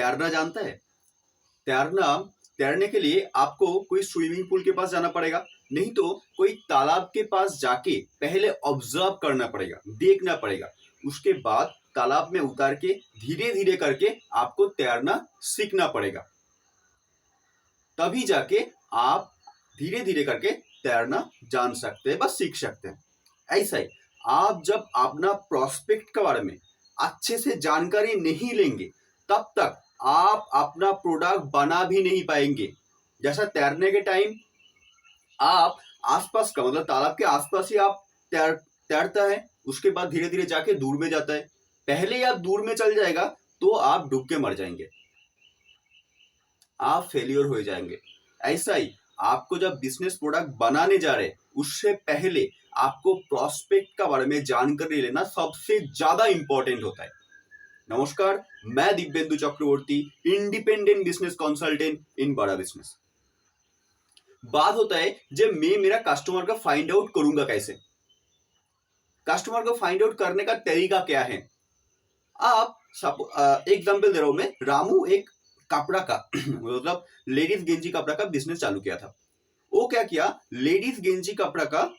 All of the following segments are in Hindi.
तैरना जानता है? तैरना तैरने के लिए आपको कोई स्विमिंग पूल के पास जाना पड़ेगा, नहीं तो कोई तालाब के पास जाके पहले ऑब्जर्व करना पड़ेगा, देखना पड़ेगा। उसके बाद तालाब में उतार के धीरे धीरे करके आपको तैरना सीखना पड़ेगा, तभी जाके आप धीरे धीरे करके तैरना जान सकते हैं, बस सीख सकते हैं। ऐसा ही आप जब अपना प्रोस्पेक्ट के बारे में अच्छे से जानकारी नहीं लेंगे, तब तक आप अपना प्रोडक्ट बना भी नहीं पाएंगे। जैसा तैरने के टाइम आप आसपास का मतलब तालाब के आसपास ही आप तैरता है, उसके बाद धीरे धीरे जाके दूर में जाता है। पहले ही आप दूर में चल जाएगा तो आप डूब के मर जाएंगे, आप फेलियर हो जाएंगे। ऐसा ही आपको जब बिजनेस प्रोडक्ट बनाने जा रहे हैं, उससे पहले आपको प्रोस्पेक्ट का बारे में जानकारी लेना सबसे ज्यादा इंपॉर्टेंट होता है। नमस्कार, मैं दिव्येंदु चक्रवर्ती, इंडिपेंडेंट बिजनेस कंसल्टेंट इन बड़ा बिजनेस। बात होता है जब मैं मेरा कस्टमर का फाइंड आउट करूंगा कैसे, कस्टमर को फाइंड आउट करने का तरीका क्या है। आप सब एग्जांपल दे रहा हूं मैं। रामू एक कपड़ा का मतलब लेडीज गेंजी कपड़ा का बिजनेस चालू किया था। वो क्या किया, लेडीज गेंजी कपड़ा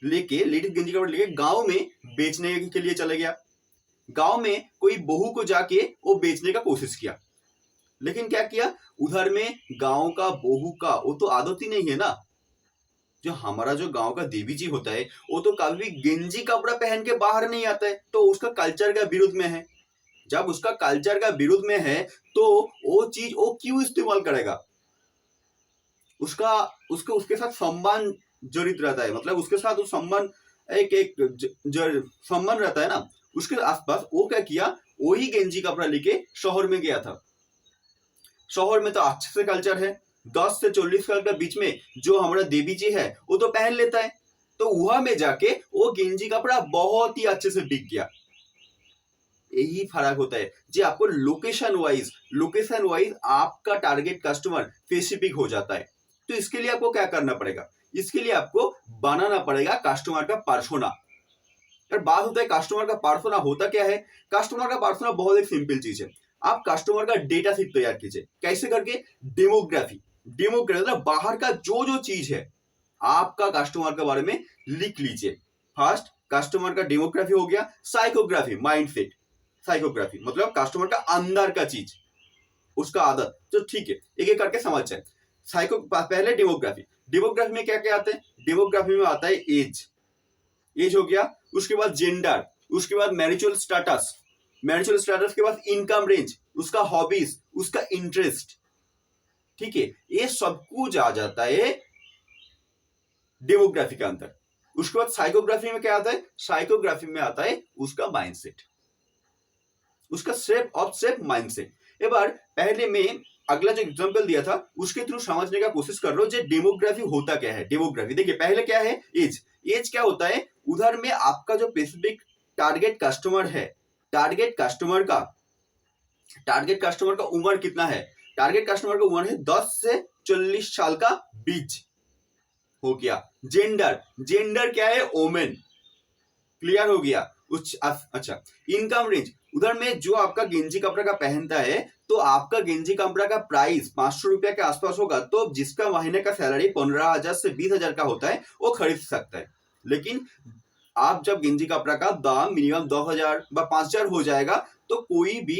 लेके गांव में बेचने के लिए चले गया। गांव में कोई बहू को जाके वो बेचने का कोशिश किया, लेकिन क्या किया, उधर में गांव का बहू का वो तो आदत ही नहीं है ना। जो हमारा जो गांव का देवी जी होता है वो तो कभी भी गेंजी कपड़ा पहन के बाहर नहीं आता है, तो उसका कल्चर का विरुद्ध में है। जब उसका कल्चर का विरुद्ध में है तो वो चीज वो क्यों इस्तेमाल करेगा। उसके साथ सम्मान जड़ित रहता है, मतलब उसके साथ वो सम्मान एक सम्मान रहता है ना। उसके आसपास वो क्या किया, वही गेंजी कपड़ा लेके शहर में गया था। शहर में तो अच्छे से कल्चर है, 10 से 40 साल के बीच में जो हमारा देवी जी है वो तो पहन लेता है, तो वहां में जाके वो गेंजी कपड़ा बहुत ही अच्छे से बिक गया। यही फर्क होता है जी, आपको लोकेशन वाइज आपका टारगेट कस्टमर स्पेसिफिक हो जाता है। तो इसके लिए आपको क्या करना पड़ेगा, इसके लिए आपको बनाना पड़ेगा कस्टमर का पर्सोना। और बात होता है कस्टमर का पर्सोना होता क्या है। कस्टमर का पर्सोना बहुत एक सिंपल चीज है। आप कस्टमर का डेटा शीट तैयार कीजिए। कैसे करके, डेमोग्राफी मतलब बाहर का जो जो चीज है आपका कस्टमर के बारे में लिख लीजिए। फर्स्ट कस्टमर का डेमोग्राफी हो गया। साइकोग्राफी माइंडसेट, साइकोग्राफी मतलब कस्टमर का अंदर का चीज, उसका आदत। तो ठीक है, एक एक करके समझ जाए। पहले डेमोग्राफी में क्या क्या आता है। डेमोग्राफी में आता है एज हो गया, उसके बाद जेंडर, उसके बाद मैरिटल स्टेटस के बाद इनकम रेंज, उसका हॉबीज, उसका इंटरेस्ट। ठीक है, ये सब कुछ आ जाता है डेमोग्राफी के अंदर। उसके बाद साइकोग्राफी में क्या आता है, साइकोग्राफी में आता है उसका माइंडसेट, उसका शेप माइंडसेट। एक बार पहले मैं अगला जो एग्जांपल दिया था उसके थ्रू समझने का कोशिश कर रहा हूं, जो डेमोग्राफी होता क्या है। डेमोग्राफी देखिए, पहले क्या है, एज क्या होता है। उधर में आपका जो स्पेसिफिक टारगेट कस्टमर है, टारगेट कस्टमर का उम्र कितना है। टारगेट कस्टमर का उम्र है 10 से 40 साल का बीच हो गया। जेंडर क्या है, ओमेन, क्लियर हो गया। अच्छा, इनकम रेंज, उधर में जो आपका गेंजी कपड़ा का पहनता है तो आपका गेंजी कपड़ा का प्राइस 500 रुपया के आसपास होगा। तो जिसका महीने का सैलरी 15,000 से 20,000 का होता है वो खरीद सकता है। लेकिन आप जब गेंजी कपड़ा का दाम मिनिमम 10,000 व 5,000 हो जाएगा तो कोई भी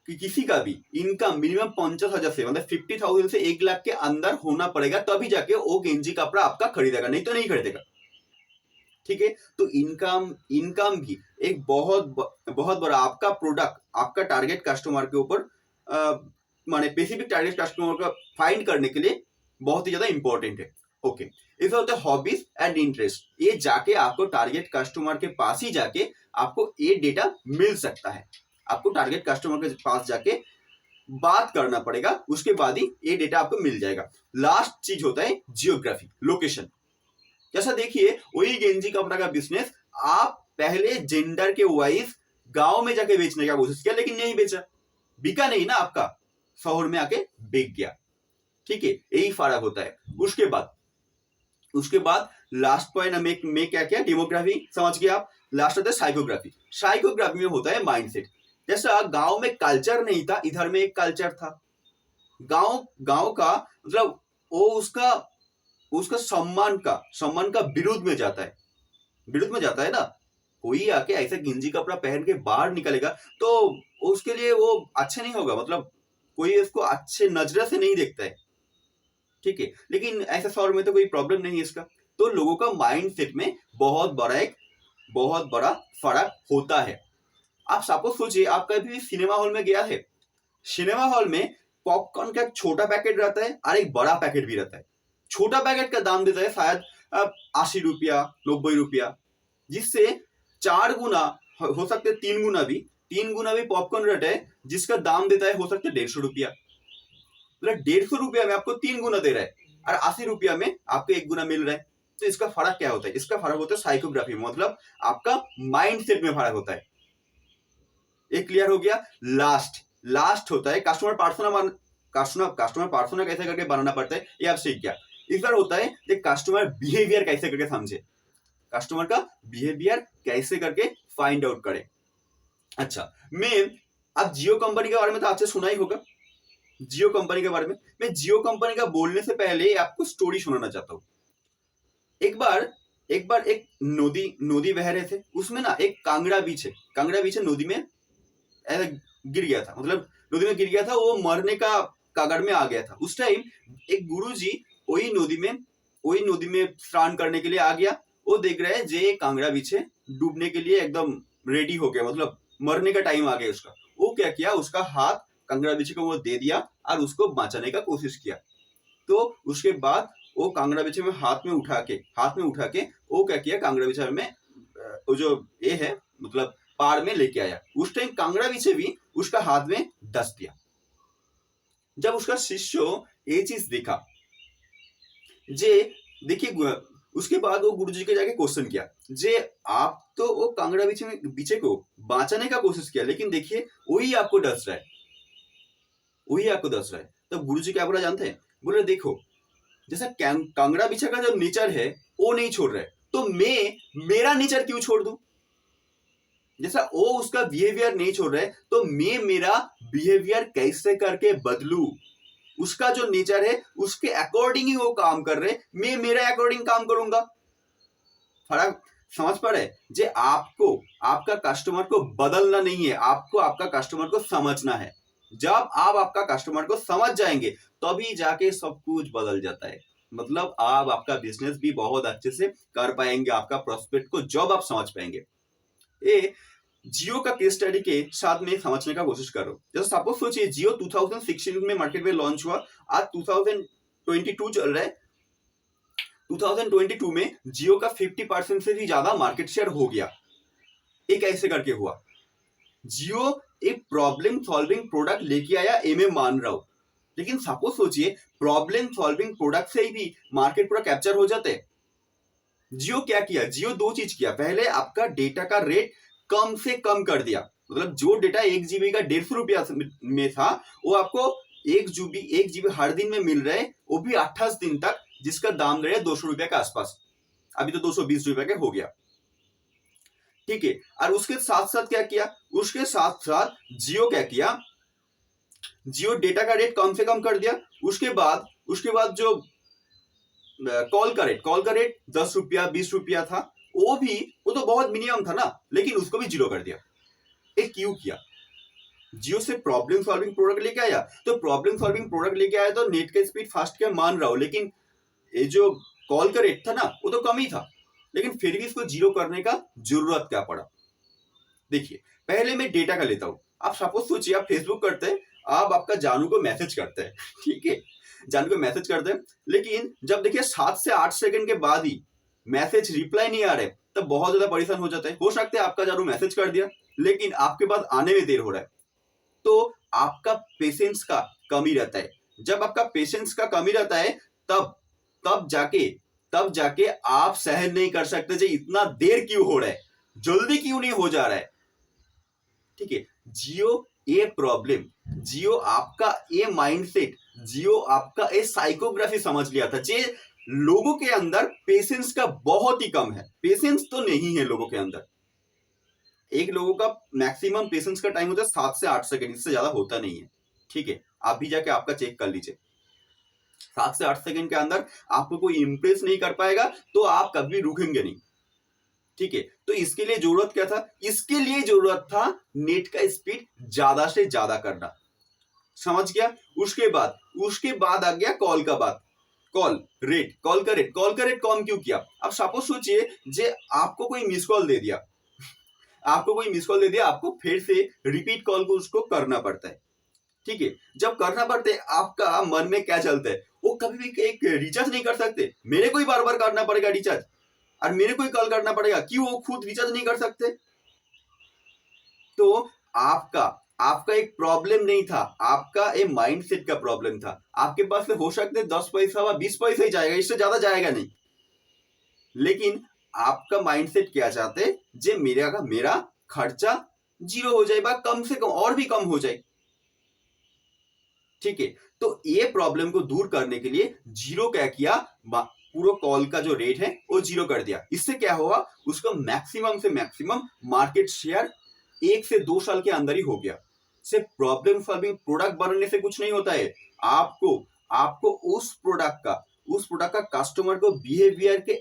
किसी का भी इनकम मिनिमम 50,000 से मतलब 50,000 से 1 लाख के अंदर होना पड़ेगा, तभी जाके वो गेंजी कपड़ा आपका खरीदेगा, नहीं तो नहीं खरीदेगा। ठीक है, तो इनकम भी एक बहुत बड़ा आपका प्रोडक्ट, आपका टारगेट कस्टमर के ऊपर माने स्पेसिफिक टारगेट कस्टमर का फाइंड करने के लिए बहुत ही ज्यादा इंपॉर्टेंट है। ओके, इसका होता है हॉबीज एंड इंटरेस्ट। ये जाके आपको टारगेट कस्टमर के पास ही जाके आपको ये डेटा मिल सकता है। आपको टारगेट कस्टमर के पास जाके बात करना पड़ेगा, उसके बाद ही ये डेटा आपको मिल जाएगा। लास्ट चीज होता है जियोग्राफी, लोकेशन। जैसा देखिए, वही गेंजी कपड़ा का बिजनेस आप पहले जेंडर के वाइज गांव में जाके बेचने का कोशिश किया, लेकिन नहीं बेचा, बिका नहीं ना, आपका शहर में आके बिक गया। ठीक है, यही फर्क होता है। उसके बाद लास्ट पॉइंट में क्या क्या, डेमोग्राफी समझ गए आप। लास्ट होता है साइकोग्राफी में होता है माइंडसेट। जैसा गांव में कल्चर नहीं था, इधर में एक कल्चर था। गांव गांव का मतलब वो उसका उसका सम्मान का विरुद्ध में जाता है, विरुद्ध में जाता है ना। कोई आके ऐसे गिंजी कपड़ा पहन के बाहर निकलेगा तो उसके लिए वो अच्छा नहीं होगा, मतलब कोई उसको अच्छे नजर से नहीं देखता है, ठीक है। लेकिन ऐसे शहर में तो कोई प्रॉब्लम नहीं है इसका। तो लोगों का माइंड सेट में बहुत बड़ा फर्क होता है। आप सपोज सोचिए, आप कभी सिनेमा हॉल में गया है, सिनेमा हॉल में पॉपकॉर्न का एक छोटा पैकेट रहता है और एक बड़ा पैकेट भी रहता है। छोटा पैकेट का दाम देता है शायद 80 रुपया 90 रुपया, जिससे 4 गुना हो सकते 3 गुना भी, 3 गुना भी पॉपकॉर्न रहता है जिसका दाम देता है हो सकता है 150 रुपया। मतलब 150 रुपया में आपको 3 गुना दे रहा है और 80 रुपया में आपको 1 गुना मिल रहा है। तो इसका फर्क क्या होता है? इसका फर्क होता है साइकोग्राफी, मतलब आपका माइंड सेट में फर्क होता है। एक क्लियर हो गया। लास्ट होता है कस्टमर पर्सोना कैसे करके बनाना पड़ता है, ये आप सीख गया। इस बार होता है कि कस्टमर बिहेवियर कैसे करके समझे, कस्टमर का बिहेवियर कैसे करके फाइंड आउट करे। अच्छा, मैं अब जियो कंपनी के बारे में तो आपसे सुना ही होगा। जियो कंपनी के बारे में मैं जियो कंपनी का बोलने से पहले आपको स्टोरी सुनाना चाहता हूँ। एक बार एक नदी बह रहे थे, उसमें ना एक कांगड़ा बीच है, नदी में ऐसा गिर गया था, मतलब नदी में गिर गया था, वो मरने का कगार में आ गया था। उस टाइम एक गुरुजी वही नदी में स्नान करने के लिए आ गया। वो देख रहे हैं जे कांगड़ा बीच है, डूबने के लिए एकदम रेडी हो गया, मतलब मरने का टाइम आ गया उसका। वो क्या किया, उसका हाथ कांगड़ा बीच को वो दे दिया और उसको बचाने का कोशिश किया। तो उसके बाद वो कांगड़ा बीच में हाथ में उठा के वो क्या किया, कांगड़ा बीच में वो जो ये है मतलब पार में लेके आया। उस टाइम कांगड़ा बीचे भी उसका हाथ में दस दिया। जब उसका शिष्य ये चीज देखा, जे देखिए, उसके बाद वो गुरुजी के जाके क्वेश्चन किया, जे आप तो वो कांगड़ा बीचे को बचाने का कोशिश किया, लेकिन देखिए वही आपको डस रहा है। तो गुरुजी क्या बोला जानते हैं? बोले देखो, जैसा कांगड़ा बीछा का जो नेचर है वो नहीं छोड़ रहा है, तो मैं मेरा नेचर क्यों छोड़ दूं? जैसा वो उसका बिहेवियर नहीं छोड़ रहा है, तो मैं मेरा बिहेवियर कैसे करके बदलू? उसका जो नेचर है उसके अकॉर्डिंग ही वो काम कर रहे, मैं मेरा अकॉर्डिंग काम करूंगा। फर्क समझ पा रहे? जे आपको आपका कस्टमर को बदलना नहीं है, आपको आपका कस्टमर को समझना है। जब आप आपका कस्टमर को समझ जाएंगे तभी जाके सब कुछ बदल जाता है। मतलब आप आपका बिजनेस भी बहुत अच्छे से कर पाएंगे, आपका प्रोस्पेक्ट को जब आप समझ पाएंगे। ये जियो का केस स्टडी के साथ में समझने का कोशिश करो। जैसे सपोज सोचिए, जियो 2016 में मार्केट में लॉन्च हुआ, आज 2022 चल रहा है। 2022 में जियो का 50% से भी ज्यादा मार्केट शेयर हो गया। ये कैसे करके हुआ? जियो एक प्रॉब्लम सॉल्विंग प्रोडक्ट लेके आया, ये मैं मान रहा हूं, लेकिन सपोज सोचिए प्रॉब्लम सॉल्विंग प्रोडक्ट से ही भी मार्केट पूरा कैप्चर हो जाते हैं। जियो क्या किया? जियो दो चीज किया। पहले आपका डेटा का रेट कम से कम कर दिया, मतलब जो डेटा 1 GB का 150 रुपया में था वो आपको 1 GB हर दिन में मिल रहा है, वो भी 28 दिन तक, जिसका दाम रहे 200 रुपया के आसपास। अभी तो 220 रुपया का हो गया, ठीक है। और उसके साथ साथ क्या किया? उसके साथ साथ जियो क्या किया, जियो डेटा का रेट कम से कम कर दिया। उसके बाद जो कॉल का रेट 10 रुपया 20 रुपया था, वो तो बहुत मिनिमम था ना, लेकिन उसको भी जीरो कर दिया। ये क्यों किया? जियो से प्रॉब्लम सॉल्विंग प्रोडक्ट लेके आया, तो प्रॉब्लम सॉल्विंग प्रोडक्ट लेके आया तो नेट का स्पीड फास्ट क्या मान रहा हूं, लेकिन ये जो कॉल का रेट था ना वो तो कम ही था, लेकिन फिर भी इसको जीरो करने का जरूरत क्या पड़ा? देखिए, पहले मैं डेटा का लेता हूं। आप सपोज सोचिए, आप फेसबुक करते हैं, आप आपका जानू को मैसेज करते हैं, ठीक है, जानू को मैसेज करते हैं, लेकिन जब देखिए 7 से 8 सेकंड के बाद ही मैसेज रिप्लाई नहीं आ रहे, तब बहुत ज्यादा परेशान हो जाता है। हो सकता है आपका जानू मैसेज कर दिया लेकिन आपके पास आने में देर हो रहा है, तो आपका पेशेंस का कमी रहता है। जब आपका पेशेंस का कमी रहता है तब जाके आप सहन नहीं कर सकते जी इतना देर क्यों हो रहा है, जल्दी क्यों नहीं हो जा रहा है, ठीक है। जियो आपका ये माइंडसेट, जियो आपका ये साइकोग्राफी समझ लिया था, जे लोगों के अंदर पेशेंस का बहुत ही कम है, पेशेंस तो नहीं है लोगों के अंदर। एक लोगों का मैक्सिमम पेशेंस का टाइम होता है 7 से 8 सेकंड, इससे ज्यादा होता नहीं है। ठीक है, आप भी जाके आपका चेक कर लीजिए। 7 से 8 सेकंड के अंदर आपको कोई इंप्रेस नहीं कर पाएगा तो आप कभी रुकेंगे नहीं। ठीक है, तो इसके लिए जरूरत क्या था? इसके लिए जरूरत था नेट का स्पीड ज्यादा से ज्यादा करना। समझ गया? उसके बाद आ गया कॉल का बात। कॉल का रेट कम क्यों किया? अब सपोज सोचिए जे आपको कोई मिस कॉल दे दिया, आपको फिर से रिपीट कॉल को उसको करना पड़ता है। ठीक है, जब करना पड़ता है आपका मन में क्या चलता है? वो कभी भी एक रिचार्ज नहीं कर सकते, मेरे को ही बार बार करना पड़ेगा रिचार्ज, और मेरे को ही कॉल करना पड़ेगा, क्यों? वो खुद रिचार्ज नहीं कर सकते। तो आपका एक प्रॉब्लम नहीं था, आपका एक माइंडसेट का प्रॉब्लम था। आपके पास से हो सकते 10 पैसा व 20 पैसा ही जाएगा, इससे ज्यादा जाएगा नहीं। लेकिन आपका माइंडसेट क्या चाहते? जे मेरा खर्चा जीरो हो जाए, कम से कम और भी कम हो जाए। ठीक है, तो ये प्रॉब्लम को दूर करने के लिए जीरो क्या किया? पूरा कॉल का जो रेट है वो जीरो कर दिया। इससे क्या हुआ? उसका मैक्सिमम से मैक्सिमम मार्केट शेयर 1 से 2 साल के अंदर ही हो गया। सिर्फ प्रॉब्लम सॉल्विंग प्रोडक्ट बनने से कुछ नहीं होता है। आपको उस प्रोडक्ट का कस्टमर बिहेवियर के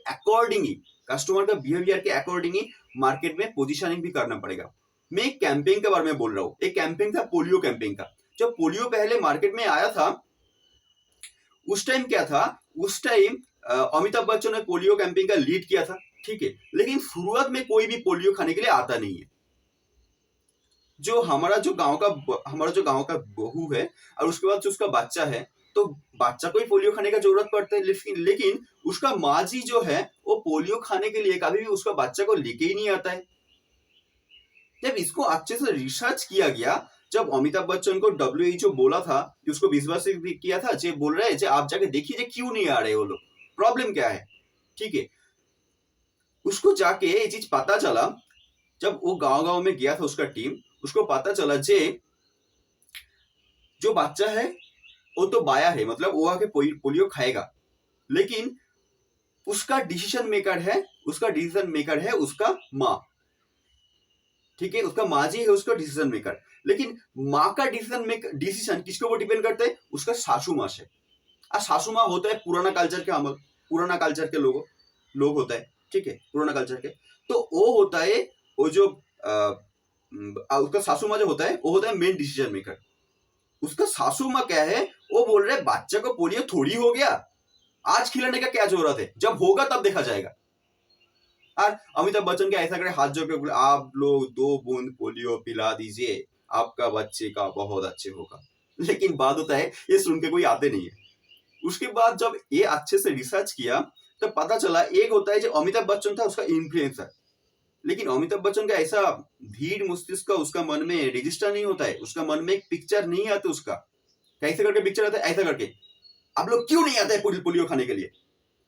अकॉर्डिंग ही मार्केट में पोजीशनिंग भी करना पड़ेगा। मैं एक कैंपेन के बारे में बोल रहा हूँ। एक कैंपेन था पोलियो कैंपेन का। जब पोलियो पहले मार्केट में आया था, उस टाइम क्या था? उस टाइम अमिताभ बच्चन ने पोलियो कैंपेन का लीड किया था। ठीक है, लेकिन शुरुआत में कोई भी पोलियो खाने के लिए आता नहीं है। जो हमारा जो गांव का बहू है और उसके बाद जो उसका बच्चा है, तो बच्चा को ही पोलियो खाने का जरूरत पड़ता है, लेकिन उसका माँ जी जो है वो पोलियो खाने के लिए कभी भी उसका बच्चा को लेके ही नहीं आता है। जब इसको अच्छे से रिसर्च किया गया, जब अमिताभ बच्चन को WHO बोला था कि उसको विश्वास किया था, जे बोल रहे हैं आप जाके देखिए क्यों नहीं आ रहे वो लोग, प्रॉब्लम क्या है। ठीक है, उसको जाके ये चीज पता चला। जब वो गांव में गया था उसका टीम, उसको पता चला जे जो बच्चा है वो तो बाया है, मतलब वो आके पोलियो खाएगा, लेकिन उसका डिसीजन मेकर है उसका माँ। ठीक है, उसका माँ जी है उसका डिसीजन मेकर, लेकिन माँ का डिसीजन किसके ऊपर डिपेंड करता है? उसका सासू माँ से। और सासू माँ होता है पुराना कल्चर के लोग होता है। ठीक है, पुराना कल्चर के, तो वो होता है वो जो उसका सासू माँ जो होता है वो होता है मेन डिसीजन मेकर। उसका सासू माँ क्या है? वो बोल रहे बच्चा को पोलियो थोड़ी हो गया, आज खिलाने का क्या जरूरत है, जब होगा तब देखा जाएगा। और अमिताभ बच्चन के ऐसा करे हाथ जोड़ के बोले आप लोग 2 बूंद पोलियो पिला दीजिए, आपका बच्चे का बहुत अच्छे होगा। लेकिन बात होता है ये सुन के कोई आते नहीं है। उसके बाद जब ये अच्छे से रिसर्च किया तो पता चला एक होता है जो अमिताभ बच्चन था उसका इन्फ्लुएंसर, लेकिन अमिताभ बच्चन का ऐसा धीर मस्तिष्क का उसका मन में रजिस्टर नहीं होता है, उसका मन में एक पिक्चर नहीं आता। उसका कैसे करके पिक्चर आता है? ऐसा करके आप लोग क्यों नहीं आते पोलियो खाने के लिए,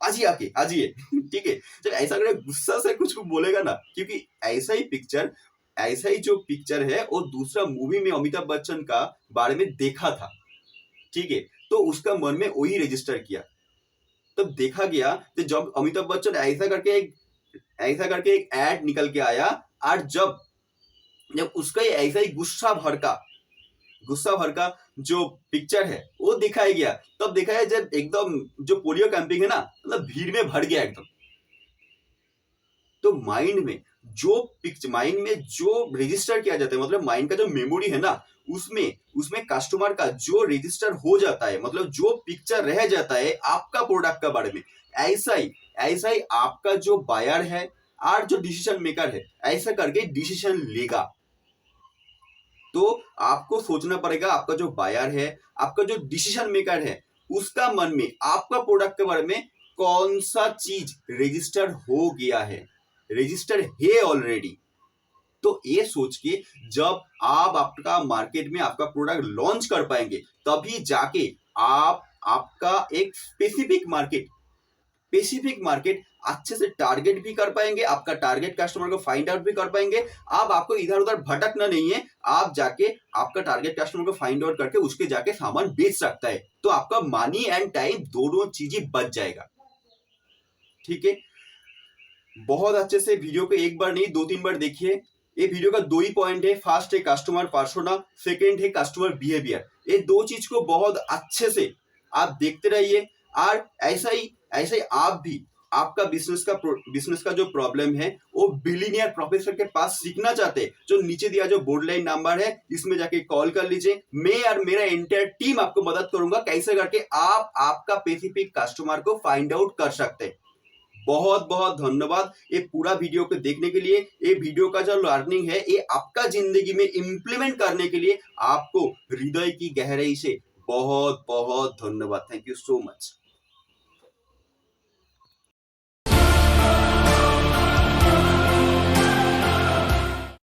आजिए। ठीक है, जब ऐसा करके गुस्सा से कुछ बोलेगा ना, क्योंकि ऐसा ही जो पिक्चर है वो दूसरा मूवी में अमिताभ बच्चन का बारे में देखा था। ठीक है, तो उसका मन में वही रजिस्टर किया। तब देखा गया कि जब अमिताभ बच्चन ऐसा करके एक एड निकल के आया, और जब उसका ऐसा ही गुस्सा भर का जो पिक्चर है वो दिखाया गया, तब देखा है जब एकदम जो पोलियो कैंपिंग है ना, मतलब भीड़ में भर गया एकदम। तो माइंड में जो रजिस्टर किया जाता है, मतलब माइंड का जो मेमोरी है ना, उसमें कस्टमर का जो रजिस्टर हो जाता है, मतलब जो पिक्चर रह जाता है आपका प्रोडक्ट के बारे में, ऐसा ही आपका जो बायर है और जो डिसीजन मेकर है ऐसा करके डिसीजन लेगा। तो आपको सोचना पड़ेगा आपका जो बायर है, आपका जो डिसीजन मेकर है, उसका मन में आपका प्रोडक्ट के बारे में कौन सा चीज रजिस्टर हो गया है, रजिस्टर है ऑलरेडी। तो ये सोच के जब आप आपका मार्केट में आपका प्रोडक्ट लॉन्च कर पाएंगे, तभी जाके आप आपका एक स्पेसिफिक मार्केट अच्छे से टारगेट भी कर पाएंगे, आपका टारगेट कस्टमर को फाइंड आउट भी कर पाएंगे। आपको इधर उधर भटकना नहीं है, आप जाके आपका टारगेट कस्टमर को फाइंड आउट करके उसके जाके सामान बेच सकता है, तो आपका मनी एंड टाइम दोनों चीजें बच जाएगा। ठीक है, बहुत अच्छे से वीडियो को एक बार नहीं 2-3 बार देखिए, ये वीडियो का दो ही पॉइंट है। फर्स्ट है कस्टमर पर्सोना, सेकंड है कस्टमर बिहेवियर। ये दो चीज को बहुत अच्छे से आप देखते रहिए और ऐसा ही आप भी आपका बिजनेस का जो प्रॉब्लम है वो बिलियनियर प्रोफेसर के पास सीखना चाहते हैं, जो नीचे दिया जो बोर्ड लाइन नंबर है इसमें जाके कॉल कर लीजिए। मैं और मेरा एंटायर टीम आपको मदद करूंगा कैसे करके आप आपका स्पेसिफिक कस्टमर को फाइंड आउट कर सकते हैं। बहुत बहुत धन्यवाद ये पूरा वीडियो को देखने के लिए। ये वीडियो का जो लर्निंग है ये आपका जिंदगी में इम्प्लीमेंट करने के लिए आपको हृदय की गहराई से बहुत बहुत धन्यवाद। Thank you so much.